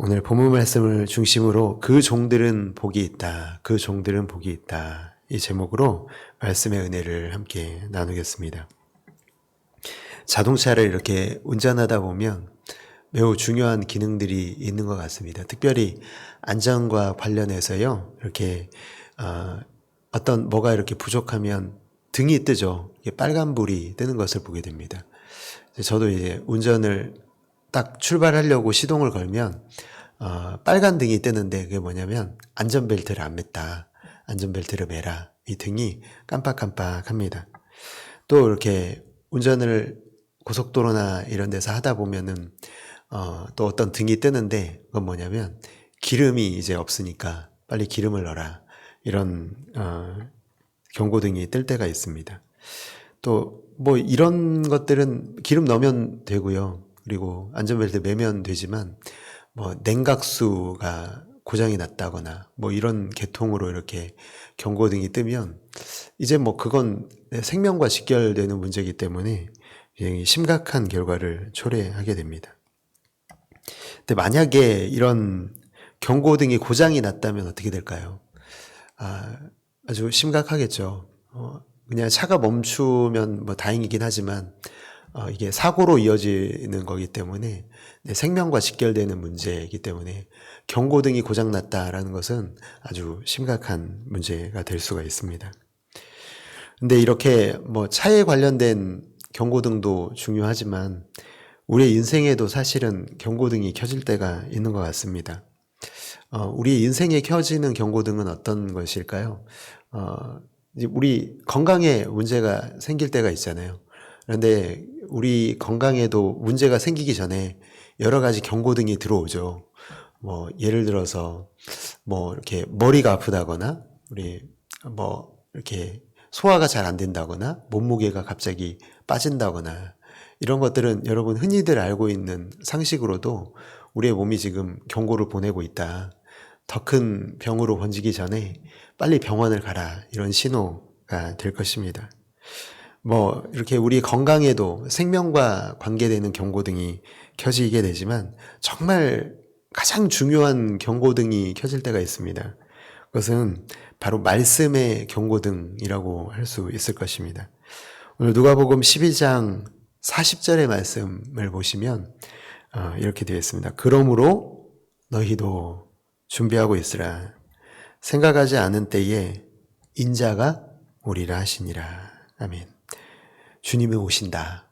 오늘 본문 말씀을 중심으로 그 종들은 복이 있다. 그 종들은 복이 있다. 이 제목으로 말씀의 은혜를 함께 나누겠습니다. 자동차를 이렇게 운전하다 보면 매우 중요한 기능들이 있는 것 같습니다. 특별히 안전과 관련해서요. 이렇게 어떤 뭐가 이렇게 부족하면 등이 뜨죠. 이게 빨간불이 뜨는 것을 보게 됩니다. 저도 이제 운전을 딱 출발하려고 시동을 걸면 빨간 등이 뜨는데 그게 뭐냐면 안전벨트를 안 맸다. 안전벨트를 매라. 이 등이 깜빡깜빡합니다. 또 이렇게 운전을 고속도로나 이런 데서 하다 보면은 또 어떤 등이 뜨는데 그건 뭐냐면 기름이 이제 없으니까 빨리 기름을 넣어라. 이런 경고등이 뜰 때가 있습니다. 또 뭐 이런 것들은 기름 넣으면 되고요. 그리고 안전벨트 매면 되지만 뭐 냉각수가 고장이 났다거나 뭐 이런 계통으로 이렇게 경고등이 뜨면 이제 뭐 그건 생명과 직결되는 문제이기 때문에 굉장히 심각한 결과를 초래하게 됩니다. 근데 만약에 이런 경고등이 고장이 났다면 어떻게 될까요? 아주 심각하겠죠. 그냥 차가 멈추면 뭐 다행이긴 하지만 이게 사고로 이어지는 거기 때문에 생명과 직결되는 문제이기 때문에 경고등이 고장났다라는 것은 아주 심각한 문제가 될 수가 있습니다. 근데 이렇게 뭐 차에 관련된 경고등도 중요하지만 우리의 인생에도 사실은 경고등이 켜질 때가 있는 것 같습니다. 우리 인생에 켜지는 경고등은 어떤 것일까요? 이제 우리 건강에 문제가 생길 때가 있잖아요. 그런데 우리 건강에도 문제가 생기기 전에 여러 가지 경고등이 들어오죠. 뭐 예를 들어서 뭐 이렇게 머리가 아프다거나 우리 뭐 이렇게 소화가 잘 안 된다거나 몸무게가 갑자기 빠진다거나 이런 것들은 여러분 흔히들 알고 있는 상식으로도 우리의 몸이 지금 경고를 보내고 있다. 더 큰 병으로 번지기 전에 빨리 병원을 가라. 이런 신호가 될 것입니다. 뭐 이렇게 우리 건강에도 생명과 관계되는 경고등이 켜지게 되지만 정말 가장 중요한 경고등이 켜질 때가 있습니다. 그것은 바로 말씀의 경고등이라고 할 수 있을 것입니다. 오늘 누가복음 12장 40절의 말씀을 보시면 이렇게 되어 있습니다. 그러므로 너희도 준비하고 있으라. 생각하지 않은 때에 인자가 오리라 하시니라. 아멘. 주님이 오신다.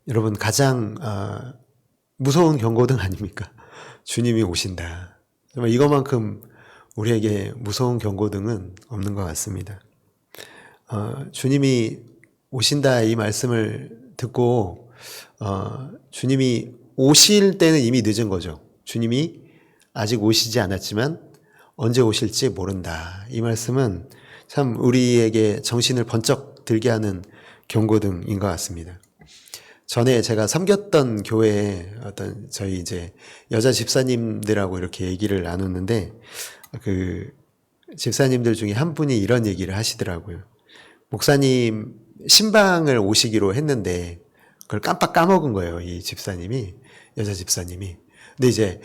여러분 가장 무서운 경고등 아닙니까? 주님이 오신다. 정말 이것만큼 우리에게 무서운 경고등은 없는 것 같습니다. 주님이 오신다 이 말씀을 듣고 주님이 오실 때는 이미 늦은 거죠. 주님이 아직 오시지 않았지만 언제 오실지 모른다. 이 말씀은 참 우리에게 정신을 번쩍 들게 하는 경고등인 것 같습니다. 전에 제가 섬겼던 교회에 어떤 저희 이제 여자 집사님들하고 이렇게 얘기를 나눴는데 그 집사님들 중에 한 분이 이런 얘기를 하시더라고요. 목사님 신방을 오시기로 했는데 그걸 깜빡 까먹은 거예요. 이 집사님이, 여자 집사님이. 근데 이제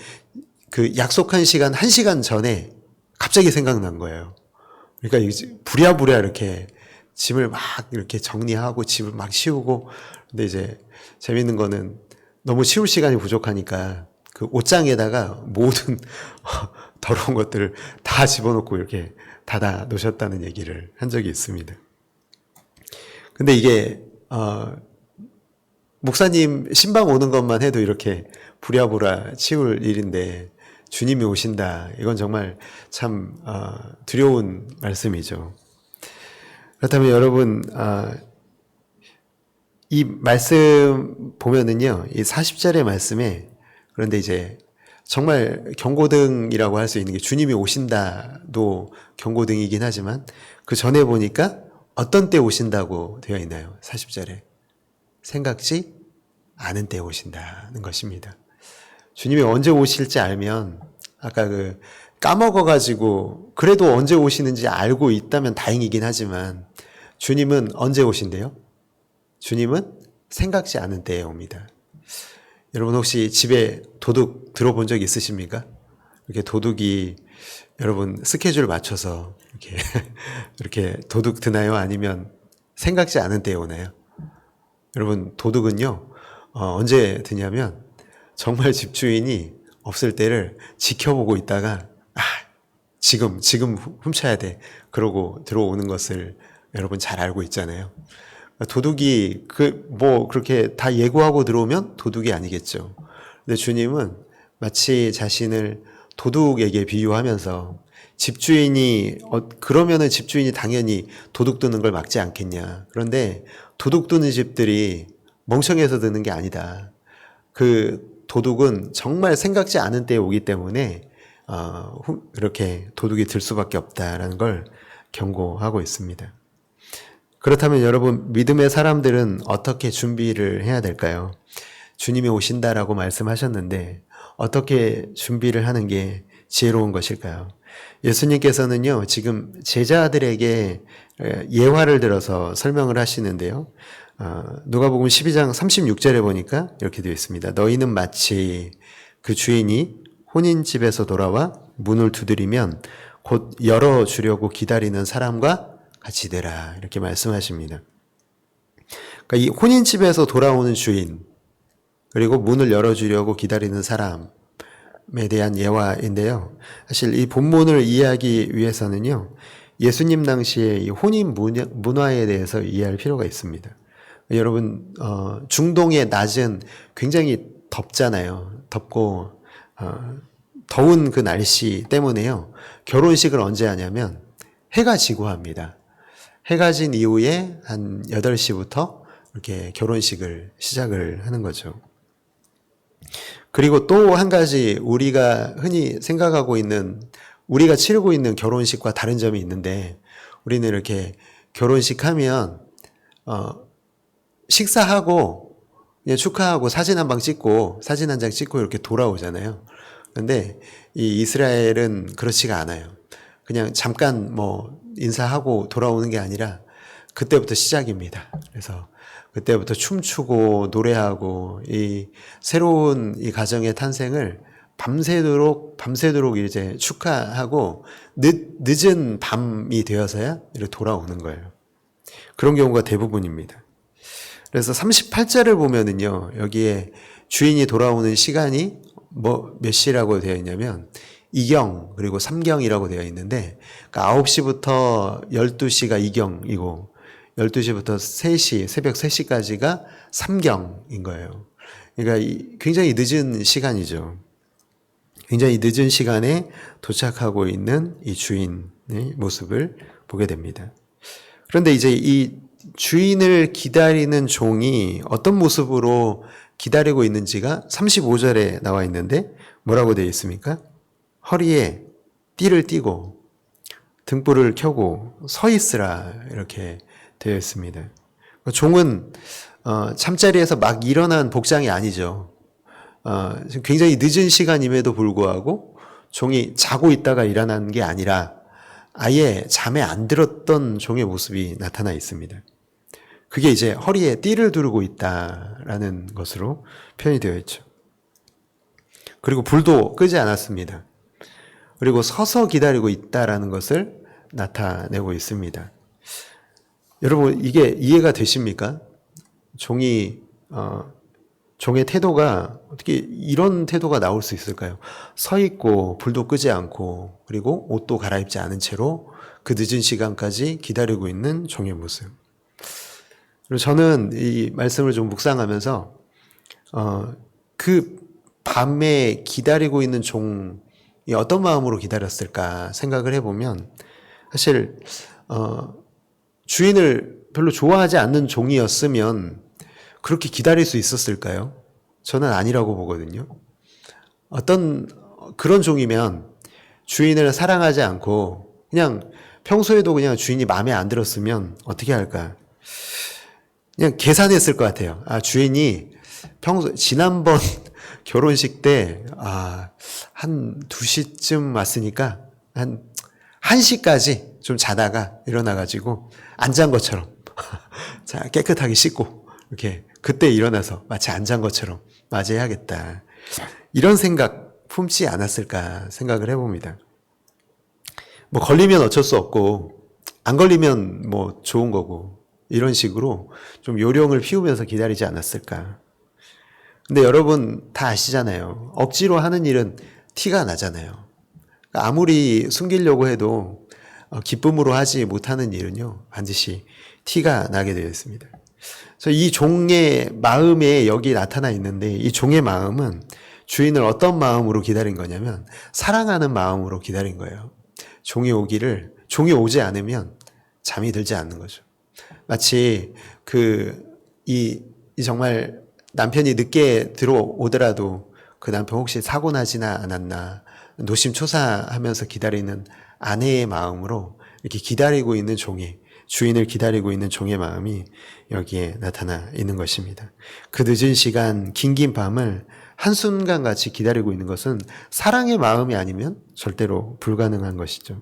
그 약속한 시간 1시간 전에 갑자기 생각난 거예요. 그러니까 이제 부랴부랴 이렇게 짐을 막 이렇게 정리하고 집을 막 치우고 근데 이제 재밌는 거는 너무 치울 시간이 부족하니까 그 옷장에다가 모든 더러운 것들을 다 집어넣고 이렇게 닫아 놓으셨다는 얘기를 한 적이 있습니다. 근데 이게 목사님 신방 오는 것만 해도 이렇게 부랴부랴 치울 일인데 주님이 오신다. 이건 정말 참 두려운 말씀이죠. 그렇다면 여러분 이 말씀 보면은요. 이 40절의 말씀에 그런데 이제 정말 경고등이라고 할 수 있는 게 주님이 오신다도 경고등이긴 하지만 그 전에 보니까 어떤 때 오신다고 되어 있나요? 40절에 생각지 않은 때 오신다는 것입니다. 주님이 언제 오실지 알면 아까 그 까먹어가지고 그래도 언제 오시는지 알고 있다면 다행이긴 하지만 주님은 언제 오신대요? 주님은 생각지 않은 때에 옵니다. 여러분 혹시 집에 도둑 들어본 적 있으십니까? 이렇게 도둑이 여러분 스케줄 맞춰서 이렇게 이렇게 도둑 드나요? 아니면 생각지 않은 때에 오나요? 여러분 도둑은요 언제 드냐면 정말 집주인이 없을 때를 지켜보고 있다가 지금 훔쳐야 돼 그러고 들어오는 것을 여러분 잘 알고 있잖아요. 도둑이 그렇게 다 예고하고 들어오면 도둑이 아니겠죠. 근데 주님은 마치 자신을 도둑에게 비유하면서 집주인이 그러면은 집주인이 당연히 도둑 드는 걸 막지 않겠냐. 그런데 도둑 드는 집들이 멍청해서 드는 게 아니다. 그 도둑은 정말 생각지 않은 때에 오기 때문에 이렇게 도둑이 들 수밖에 없다라는 걸 경고하고 있습니다. 그렇다면 여러분 믿음의 사람들은 어떻게 준비를 해야 될까요? 주님이 오신다라고 말씀하셨는데 어떻게 준비를 하는 게 지혜로운 것일까요? 예수님께서는요 지금 제자들에게 예화를 들어서 설명을 하시는데요. 누가복음 12장 36절에 보니까 이렇게 되어 있습니다. 너희는 마치 그 주인이 혼인집에서 돌아와 문을 두드리면 곧 열어주려고 기다리는 사람과 같이 되라 이렇게 말씀하십니다. 그러니까 이 혼인집에서 돌아오는 주인 그리고 문을 열어주려고 기다리는 사람에 대한 예화인데요. 사실 이 본문을 이해하기 위해서는요. 예수님 당시에 이 혼인 문화에 대해서 이해할 필요가 있습니다. 여러분 중동의 낮은 굉장히 덥잖아요. 덥고 더운 그 날씨 때문에요. 결혼식을 언제 하냐면 해가 지고 합니다. 해가 진 이후에 한 8시부터 이렇게 결혼식을 시작을 하는 거죠. 그리고 또 한 가지 우리가 흔히 생각하고 있는 우리가 치르고 있는 결혼식과 다른 점이 있는데 우리는 이렇게 결혼식 하면 식사하고 그냥 축하하고 사진 한 방 찍고 사진 한 장 찍고 이렇게 돌아오잖아요. 그런데 이 이스라엘은 그렇지가 않아요. 그냥 잠깐 인사하고 돌아오는 게 아니라 그때부터 시작입니다. 그래서 그때부터 춤추고 노래하고 이 새로운 이 가정의 탄생을 밤새도록 이제 축하하고 늦은 밤이 되어서야 이렇게 돌아오는 거예요. 그런 경우가 대부분입니다. 그래서 38절을 보면은요, 여기에 주인이 돌아오는 시간이 몇 시라고 되어 있냐면 2경 그리고 3경이라고 되어 있는데 그러니까 9시부터 12시가 2경이고 12시부터 3시, 새벽 3시까지가 3경인 거예요. 그러니까 굉장히 늦은 시간이죠. 굉장히 늦은 시간에 도착하고 있는 이 주인의 모습을 보게 됩니다. 그런데 이제 이 주인을 기다리는 종이 어떤 모습으로 기다리고 있는지가 35절에 나와 있는데 뭐라고 되어 있습니까? 허리에 띠를 띠고 등불을 켜고 서 있으라 이렇게 되어 있습니다. 종은 잠자리에서 막 일어난 복장이 아니죠. 굉장히 늦은 시간임에도 불구하고 종이 자고 있다가 일어난 게 아니라 아예 잠에 안 들었던 종의 모습이 나타나 있습니다. 그게 이제 허리에 띠를 두르고 있다라는 것으로 표현이 되어 있죠. 그리고 불도 끄지 않았습니다. 그리고 서서 기다리고 있다라는 것을 나타내고 있습니다. 여러분 이게 이해가 되십니까? 종의 태도가 어떻게 이런 태도가 나올 수 있을까요? 서 있고 불도 끄지 않고 그리고 옷도 갈아입지 않은 채로 그 늦은 시간까지 기다리고 있는 종의 모습. 그리고 저는 이 말씀을 좀 묵상하면서 그 밤에 기다리고 있는 종이 어떤 마음으로 기다렸을까 생각을 해보면 사실 주인을 별로 좋아하지 않는 종이었으면 그렇게 기다릴 수 있었을까요? 저는 아니라고 보거든요. 어떤 그런 종이면 주인을 사랑하지 않고 그냥 평소에도 그냥 주인이 마음에 안 들었으면 어떻게 할까? 그냥 계산했을 것 같아요. 주인이 지난번 결혼식 때, 한 2시쯤 왔으니까 한 1시까지 좀 자다가 일어나가지고 안 잔 것처럼 자, 깨끗하게 씻고 이렇게 그때 일어나서 마치 안 잔 것처럼 맞이해야겠다. 이런 생각 품지 않았을까 생각을 해봅니다. 뭐 걸리면 어쩔 수 없고 안 걸리면 뭐 좋은 거고 이런 식으로 좀 요령을 피우면서 기다리지 않았을까. 근데 여러분 다 아시잖아요. 억지로 하는 일은 티가 나잖아요. 아무리 숨기려고 해도 기쁨으로 하지 못하는 일은요, 반드시 티가 나게 되어 있습니다. 그래서 이 종의 마음에 여기 나타나 있는데, 이 종의 마음은 주인을 어떤 마음으로 기다린 거냐면 사랑하는 마음으로 기다린 거예요. 종이 오지 않으면 잠이 들지 않는 거죠. 마치 이 정말 남편이 늦게 들어오더라도 그 남편 혹시 사고 나지나 않았나 노심초사하면서 기다리는 아내의 마음으로 이렇게 기다리고 있는 주인을 기다리고 있는 종의 마음이 여기에 나타나 있는 것입니다. 그 늦은 시간, 긴긴 밤을 한순간 같이 기다리고 있는 것은 사랑의 마음이 아니면 절대로 불가능한 것이죠.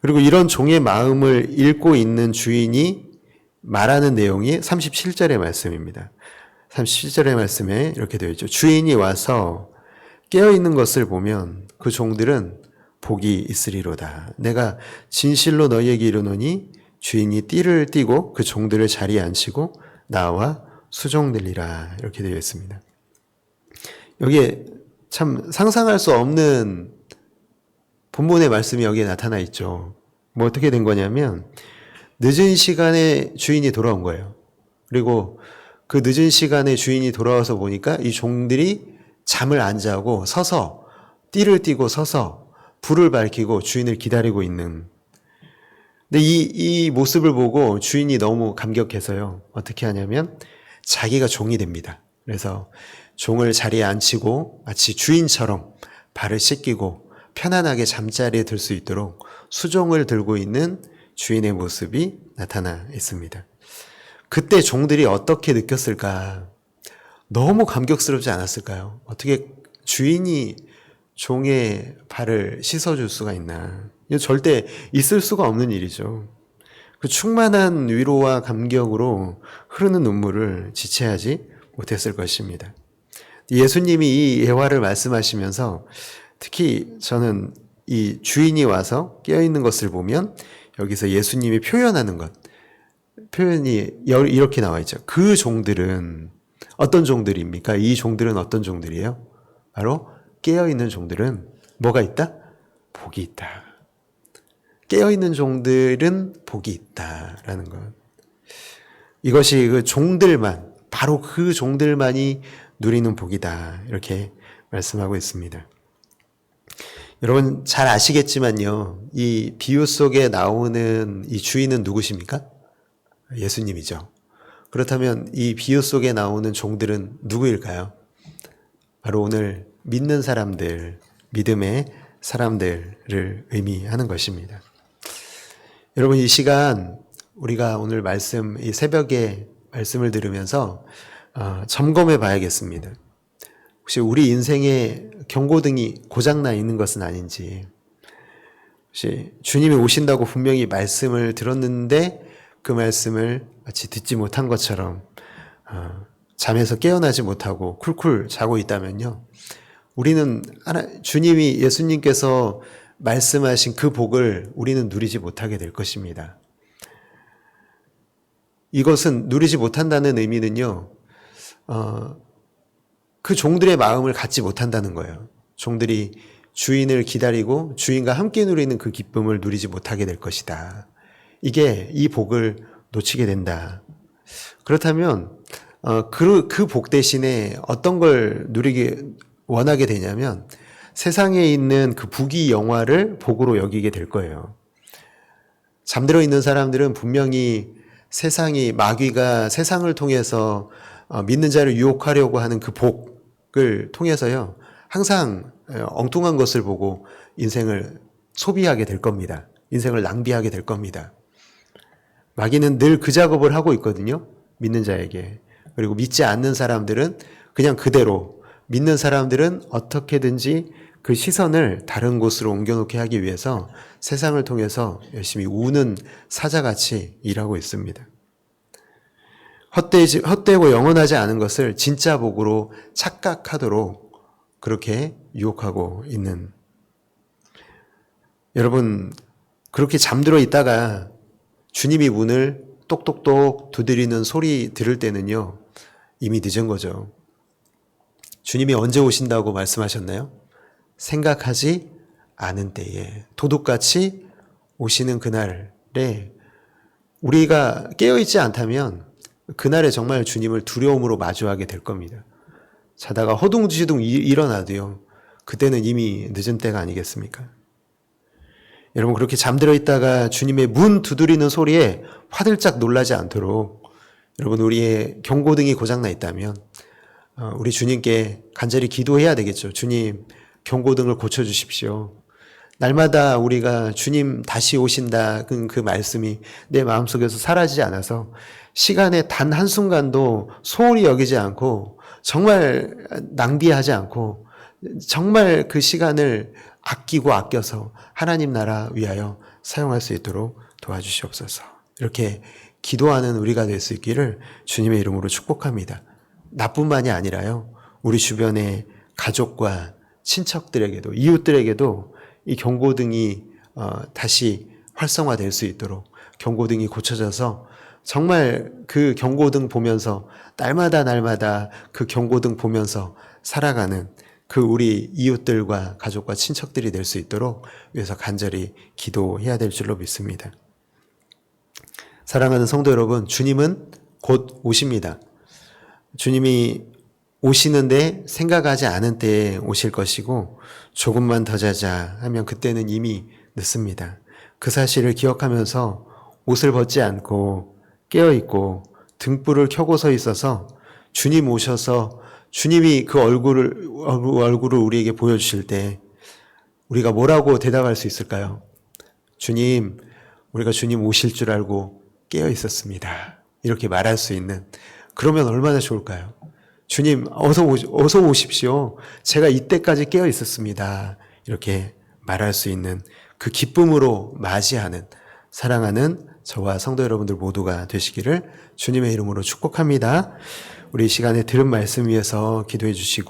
그리고 이런 종의 마음을 읽고 있는 주인이 말하는 내용이 37절의 말씀입니다. 37절의 말씀에 이렇게 되어 있죠. 주인이 와서 깨어있는 것을 보면 그 종들은 복이 있으리로다. 내가 진실로 너희에게 이르노니 주인이 띠를 띠고 그 종들을 자리에 앉히고 나와 수종들리라. 이렇게 되어 있습니다. 여기에 참 상상할 수 없는 본문의 말씀이 여기에 나타나 있죠. 뭐 어떻게 된 거냐면 늦은 시간에 주인이 돌아온 거예요. 그리고 그 늦은 시간에 주인이 돌아와서 보니까 이 종들이 잠을 안 자고 서서 띠를 띠고 서서 불을 밝히고 주인을 기다리고 있는. 근데 이 모습을 보고 주인이 너무 감격해서요. 어떻게 하냐면 자기가 종이 됩니다. 그래서 종을 자리에 앉히고 마치 주인처럼 발을 씻기고 편안하게 잠자리에 들 수 있도록 수종을 들고 있는 주인의 모습이 나타나 있습니다. 그때 종들이 어떻게 느꼈을까? 너무 감격스럽지 않았을까요? 어떻게 주인이 종의 발을 씻어줄 수가 있나? 이거 절대 있을 수가 없는 일이죠. 그 충만한 위로와 감격으로 흐르는 눈물을 지체하지 못했을 것입니다. 예수님이 이 예화를 말씀하시면서 특히 저는 이 주인이 와서 깨어있는 것을 보면 여기서 예수님이 표현하는 표현이 이렇게 나와 있죠. 그 종들은 어떤 종들입니까? 이 종들은 어떤 종들이에요? 바로 깨어있는 종들은 뭐가 있다? 복이 있다. 깨어있는 종들은 복이 있다라는 것. 이것이 그 종들만, 바로 그 종들만이 누리는 복이다. 이렇게 말씀하고 있습니다. 여러분 잘 아시겠지만요. 이 비유 속에 나오는 이 주인은 누구십니까? 예수님이죠. 그렇다면 이 비유 속에 나오는 종들은 누구일까요? 바로 오늘 믿는 사람들, 믿음의 사람들을 의미하는 것입니다. 여러분 이 시간 우리가 오늘 이 새벽에 말씀을 들으면서 점검해 봐야겠습니다. 혹시 우리 인생에 경고등이 고장나 있는 것은 아닌지, 혹시 주님이 오신다고 분명히 말씀을 들었는데 그 말씀을 마치 듣지 못한 것처럼 잠에서 깨어나지 못하고 쿨쿨 자고 있다면요, 우리는 예수님께서 말씀하신 그 복을 우리는 누리지 못하게 될 것입니다. 이것은 누리지 못한다는 의미는요, 그 종들의 마음을 갖지 못한다는 거예요. 종들이 주인을 기다리고 주인과 함께 누리는 그 기쁨을 누리지 못하게 될 것이다. 이 복을 놓치게 된다. 그렇다면 그 복 대신에 어떤 걸 원하게 되냐면 세상에 있는 그 부귀 영화를 복으로 여기게 될 거예요. 잠들어 있는 사람들은 분명히 마귀가 세상을 통해서 믿는 자를 유혹하려고 하는 그 복을 통해서요, 항상 엉뚱한 것을 보고 인생을 소비하게 될 겁니다. 인생을 낭비하게 될 겁니다. 마귀는 늘 그 작업을 하고 있거든요. 믿는 자에게. 그리고 믿지 않는 사람들은 그냥 그대로, 믿는 사람들은 어떻게든지 그 시선을 다른 곳으로 옮겨놓게 하기 위해서 세상을 통해서 열심히 우는 사자같이 일하고 있습니다. 헛되고 영원하지 않은 것을 진짜 복으로 착각하도록 그렇게 유혹하고 있는, 여러분, 그렇게 잠들어 있다가 주님이 문을 똑똑똑 두드리는 소리 들을 때는요, 이미 늦은 거죠. 주님이 언제 오신다고 말씀하셨나요? 생각하지 않은 때에, 도둑같이 오시는 그날에 우리가 깨어있지 않다면 그날에 정말 주님을 두려움으로 마주하게 될 겁니다. 자다가 허둥지둥 일어나도요, 그때는 이미 늦은 때가 아니겠습니까? 여러분, 그렇게 잠들어 있다가 주님의 문 두드리는 소리에 화들짝 놀라지 않도록, 여러분, 우리의 경고등이 고장나 있다면 우리 주님께 간절히 기도해야 되겠죠. 주님, 경고등을 고쳐주십시오. 날마다 우리가 주님 다시 오신다 그 말씀이 내 마음속에서 사라지지 않아서 시간의 단 한순간도 소홀히 여기지 않고, 정말 낭비하지 않고, 정말 그 시간을 아끼고 아껴서 하나님 나라 위하여 사용할 수 있도록 도와주시옵소서. 이렇게 기도하는 우리가 될 수 있기를 주님의 이름으로 축복합니다. 나뿐만이 아니라요, 우리 주변의 가족과 친척들에게도, 이웃들에게도 이 경고등이 다시 활성화될 수 있도록, 경고등이 고쳐져서 정말 그 경고등 보면서 날마다 그 경고등 보면서 살아가는 그 우리 이웃들과 가족과 친척들이 될 수 있도록 위해서 간절히 기도해야 될 줄로 믿습니다. 사랑하는 성도 여러분, 주님은 곧 오십니다. 주님이 오시는데 생각하지 않은 때에 오실 것이고, 조금만 더 자자 하면 그때는 이미 늦습니다. 그 사실을 기억하면서 옷을 벗지 않고 깨어있고 등불을 켜고 서 있어서 주님 오셔서 주님이 그 얼굴을 우리에게 보여주실 때 우리가 뭐라고 대답할 수 있을까요? 주님, 우리가 주님 오실 줄 알고 깨어 있었습니다. 이렇게 말할 수 있는, 그러면 얼마나 좋을까요? 주님, 어서 오십시오. 제가 이때까지 깨어 있었습니다. 이렇게 말할 수 있는 그 기쁨으로 맞이하는, 사랑하는 저와 성도 여러분들 모두가 되시기를 주님의 이름으로 축복합니다. 우리 이 시간에 들은 말씀 위해서 기도해 주시고